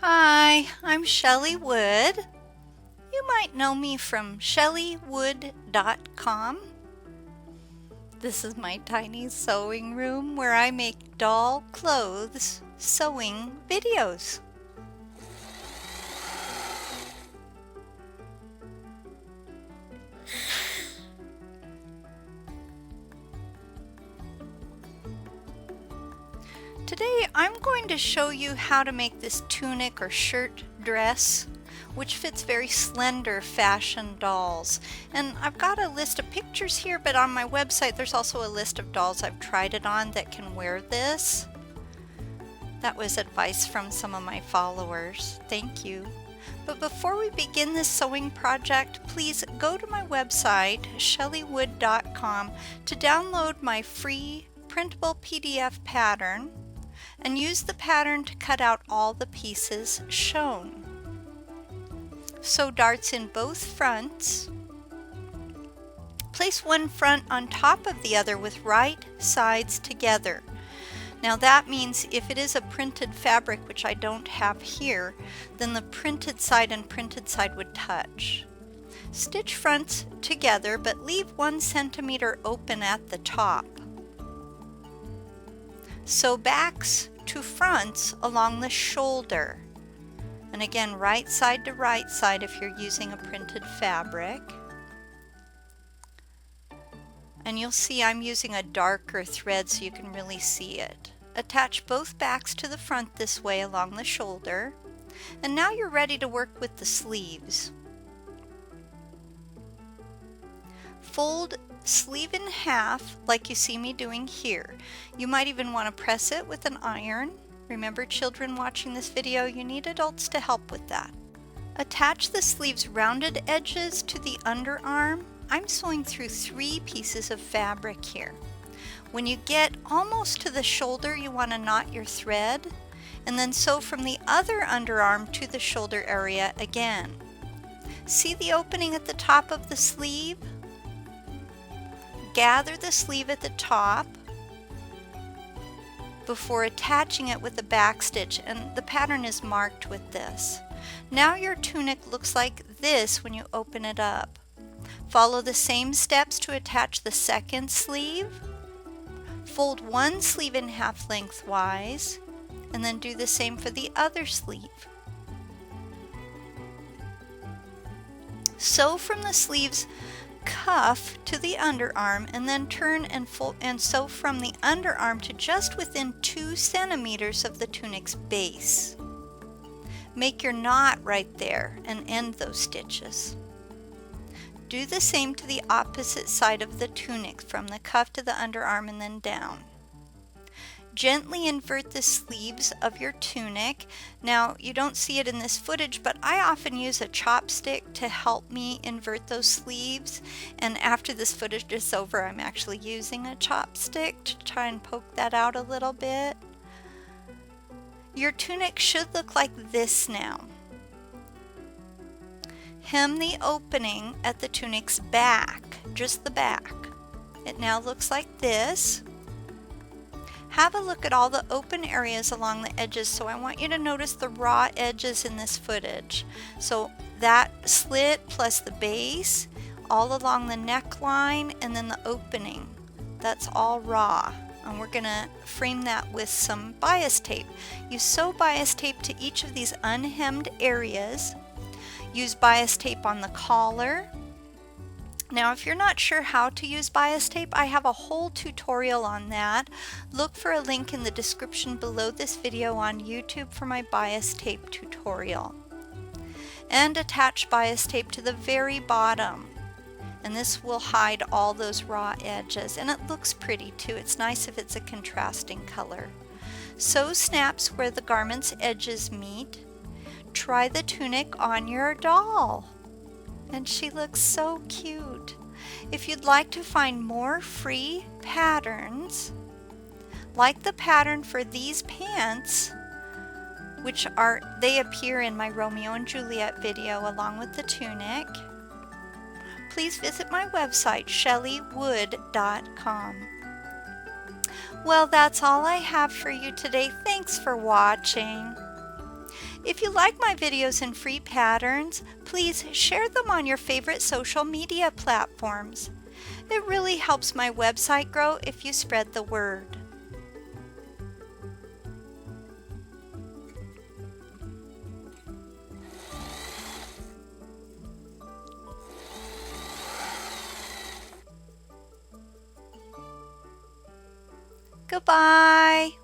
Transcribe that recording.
Hi, I'm Shelley Wood. You might know me from shelleywood.com. This is my tiny sewing room where I make doll clothes sewing videos. Today I'm going to show you how to make this tunic or shirt dress, which fits very slender fashion dolls. And I've got a list of pictures here, but on my website there's also a list of dolls I've tried it on that can wear this. That was advice from some of my followers. Thank you. But before we begin this sewing project, please go to my website, shelleywood.com, to download my free printable PDF pattern and use the pattern to cut out all the pieces shown. Sew darts in both fronts. Place one front on top of the other with right sides together. Now that means if it is a printed fabric, which I don't have here, then the printed side and printed side would touch. Stitch fronts together, but leave 1 centimeter open at the top. Sew backs to fronts along the shoulder. And again, right side to right side if you're using a printed fabric. And you'll see I'm using a darker thread so you can really see it. Attach both backs to the front this way along the shoulder. And now you're ready to work with the sleeves. Fold sleeve in half like you see me doing here. You might even want to press it with an iron. Remember, children watching this video, you need adults to help with that. Attach the sleeve's rounded edges to the underarm. I'm sewing through 3 pieces of fabric here. When you get almost to the shoulder, you want to knot your thread and then sew from the other underarm to the shoulder area again. See the opening at the top of the sleeve? Gather the sleeve at the top before attaching it with a backstitch, and the pattern is marked with this. Now your tunic looks like this when you open it up. Follow the same steps to attach the second sleeve. Fold one sleeve in half lengthwise and then do the same for the other sleeve. Sew from the sleeve's cuff to the underarm and then turn and fold and sew from the underarm to just within 2 centimeters of the tunic's base. Make your knot right there and end those stitches. Do the same to the opposite side of the tunic, from the cuff to the underarm and then down. Gently invert the sleeves of your tunic. Now, you don't see it in this footage, but I often use a chopstick to help me invert those sleeves. And after this footage is over, I'm actually using a chopstick to try and poke that out a little bit. Your tunic should look like this now. Hem the opening at the tunic's back, just the back. It now looks like this. Have a look at all the open areas along the edges, so I want you to notice the raw edges in this footage. So that slit plus the base, all along the neckline, and then the opening. That's all raw. And we're going to frame that with some bias tape. You sew bias tape to each of these unhemmed areas. Use bias tape on the collar. Now, if you're not sure how to use bias tape, I have a whole tutorial on that. Look for a link in the description below this video on YouTube for my bias tape tutorial. And attach bias tape to the very bottom. And this will hide all those raw edges. And it looks pretty too. It's nice if it's a contrasting color. Sew snaps where the garment's edges meet. Try the tunic on your doll. And she looks so cute. If you'd like to find more free patterns, like the pattern for these pants, which they appear in my Romeo and Juliet video along with the tunic, please visit my website, shelleywood.com. Well, that's all I have for you today. Thanks for watching. If you like my videos and free patterns, please share them on your favorite social media platforms. It really helps my website grow if you spread the word. Goodbye.